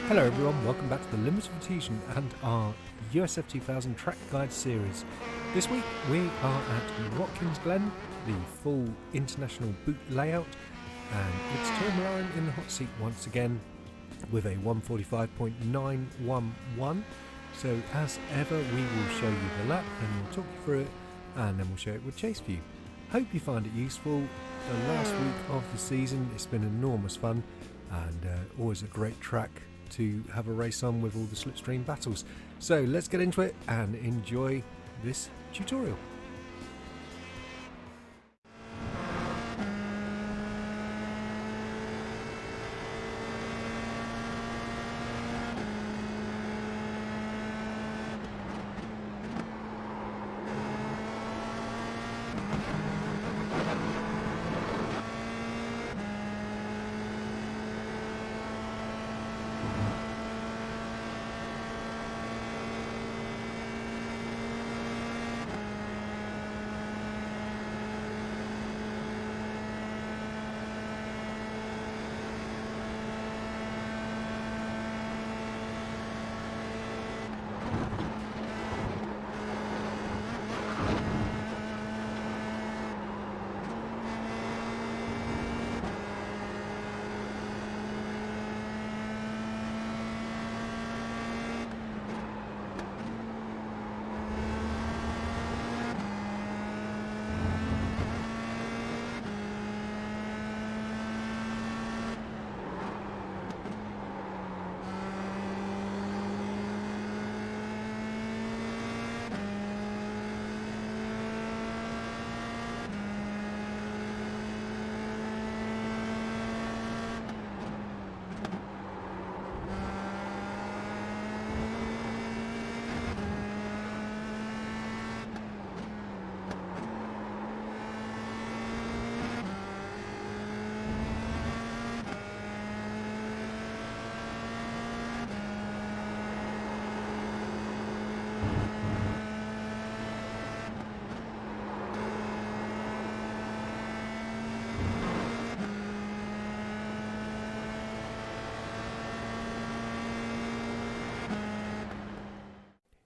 Hello everyone, welcome back to the Limits of Adhesion and our USF2000 track guide series. This week we are at Watkins Glen, the full international boot layout, and it's Ture in the hot seat once again with a 145.911. So as ever we will show you the lap and we'll talk you through it, and then we'll show it with chase view. Hope you find it useful. The last week of the season, it's been enormous fun and always a great track to have a race on with all the slipstream battles. So let's get into it and enjoy this tutorial.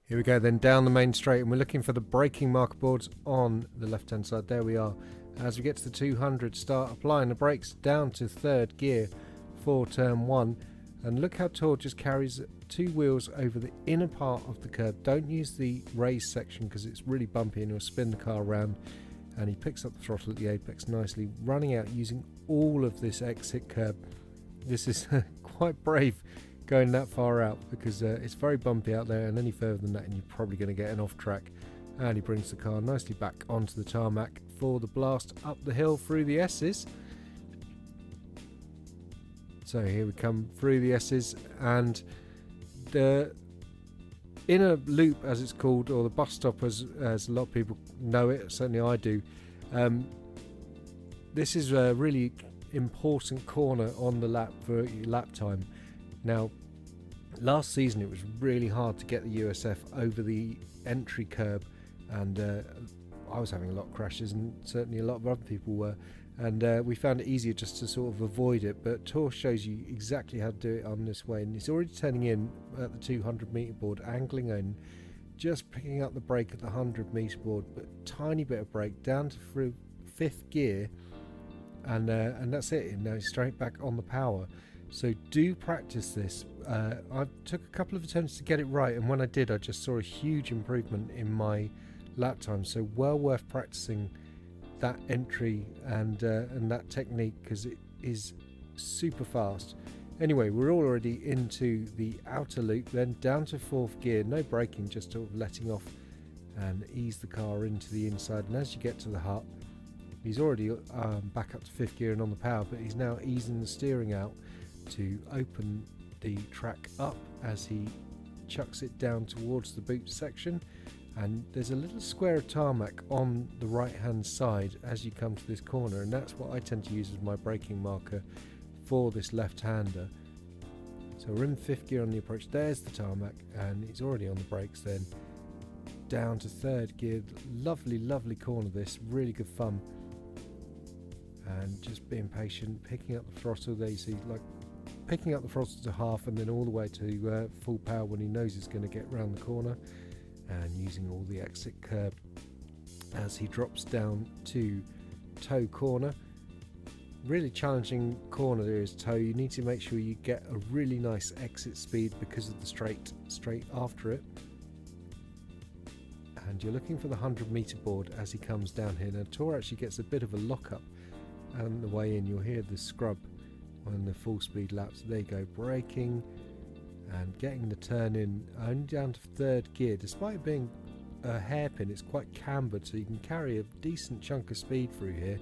Here we go then, down the main straight, and we're looking for the braking marker boards on the left hand side. There we are. As we get to the 200, start applying the brakes down to third gear for turn 1, and look how Ture just carries 2 wheels over the inner part of the curb. Don't use the raised section because it's really bumpy and he'll spin the car around, and he picks up the throttle at the apex nicely, running out using all of this exit curb. This is quite brave going that far out because it's very bumpy out there, and any further than that and you're probably going to get an off track. And he brings the car nicely back onto the tarmac for the blast up the hill through the S's. So here we come through the S's, and the inner loop, as it's called, or the bus stop as a lot of people know it, certainly I do. This is a really important corner on the lap for lap time. Now, last season it was really hard to get the USF over the entry curb, and I was having a lot of crashes, and certainly a lot of other people were, and we found it easier just to sort of avoid it. But Ture shows you exactly how to do it on this way, and he's already turning in at the 200 meter board, angling in, just picking up the brake at the 100 meter board, but tiny bit of brake down to through 5th gear, and that's it. And now he's straight back on the power. So do practice this. I took a couple of attempts to get it right, and when I did I just saw a huge improvement in my lap time. So well worth practicing that entry and that technique, because it is super fast. Anyway, we're already into the outer loop, then down to 4th gear, no braking, just sort of letting off and ease the car into the inside. And as you get to the hut, he's already back up to 5th gear and on the power, but he's now easing the steering out to open the track up as he chucks it down towards the boot section. And there's a little square of tarmac on the right hand side as you come to this corner, and that's what I tend to use as my braking marker for this left-hander. So we're in 5th gear on the approach. There's the tarmac, and he's already on the brakes then. Down to 3rd gear. Lovely corner this, really good fun. And just being patient, picking up the throttle there. You see like picking up the throttle to half and then all the way to full power when he knows he's going to get round the corner, and using all the exit curb as he drops down to toe corner. Really challenging corner there is toe. You need to make sure you get a really nice exit speed because of the straight after it. And you're looking for the 100-meter board as he comes down here. Now Ture actually gets a bit of a lock-up on the way in. You'll hear the scrub on the full speed laps. There you go, braking and getting the turn in, only down to third gear. Despite being a hairpin, it's quite cambered, so you can carry a decent chunk of speed through here.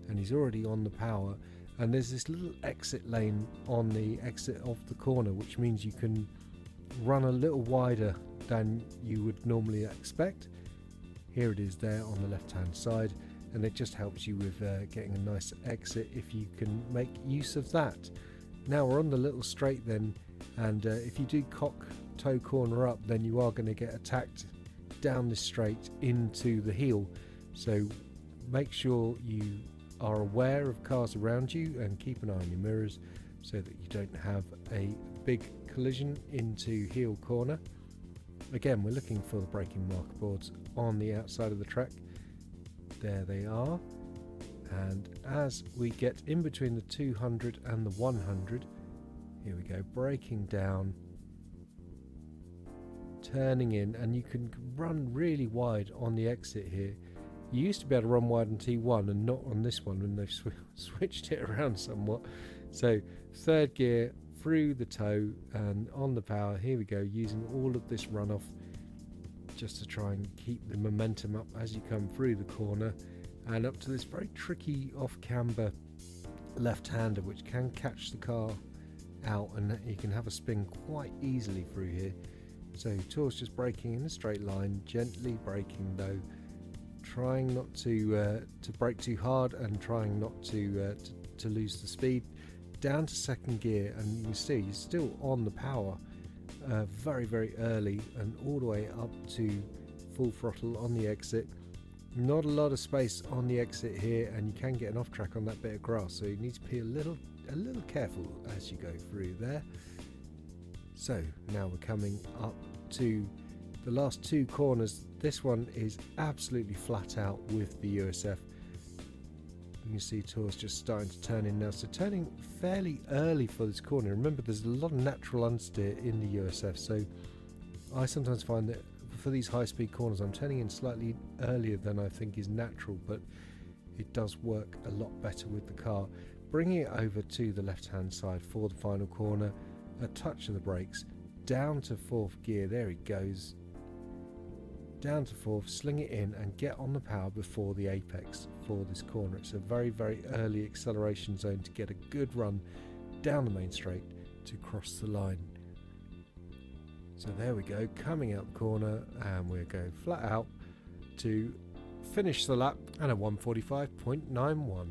And he's already on the power, and there's this little exit lane on the exit of the corner, which means you can run a little wider than you would normally expect. Here it is there on the left hand side, and it just helps you with getting a nice exit if you can make use of that. Now we're on the little straight then, and if you do cock toe corner up, then you are going to get attacked down this straight into the heel, so make sure you are aware of cars around you and keep an eye on your mirrors so that you don't have a big collision into heel corner. Again, we're looking for the braking marker boards on the outside of the track. There they are, and as we get in between the 200 and the 100, here we go, braking down, turning in, and you can run really wide on the exit here. You used to be able to run wide on T1 and not on this one when they've switched it around somewhat. So third gear through the toe and on the power. Here we go, using all of this runoff just to try and keep the momentum up as you come through the corner and up to this very tricky off camber left-hander, which can catch the car out, and you can have a spin quite easily through here. So Ture's just braking in a straight line, gently braking though, trying not to brake too hard and trying not to lose the speed. Down to second gear, and you can see he's still on the power very, very early, and all the way up to full throttle on the exit. Not a lot of space on the exit here, and you can get an off track on that bit of grass, so you need to be a little careful as you go through there. So now we're coming up to the last two corners. This one is absolutely flat out with the USF. You can see Ture's just starting to turn in now, so turning fairly early for this corner. Remember, there's a lot of natural understeer in the USF, so I sometimes find that for these high-speed corners I'm turning in slightly earlier than I think is natural, but it does work a lot better with the car. Bringing it over to the left-hand side for the final corner, a touch of the brakes, down to fourth gear, there he goes, down to fourth, sling it in and get on the power before the apex for this corner. It's a very, very early acceleration zone to get a good run down the main straight to cross the line. So there we go, coming out the corner, and we're going flat out to finish the lap and a 1:45.91.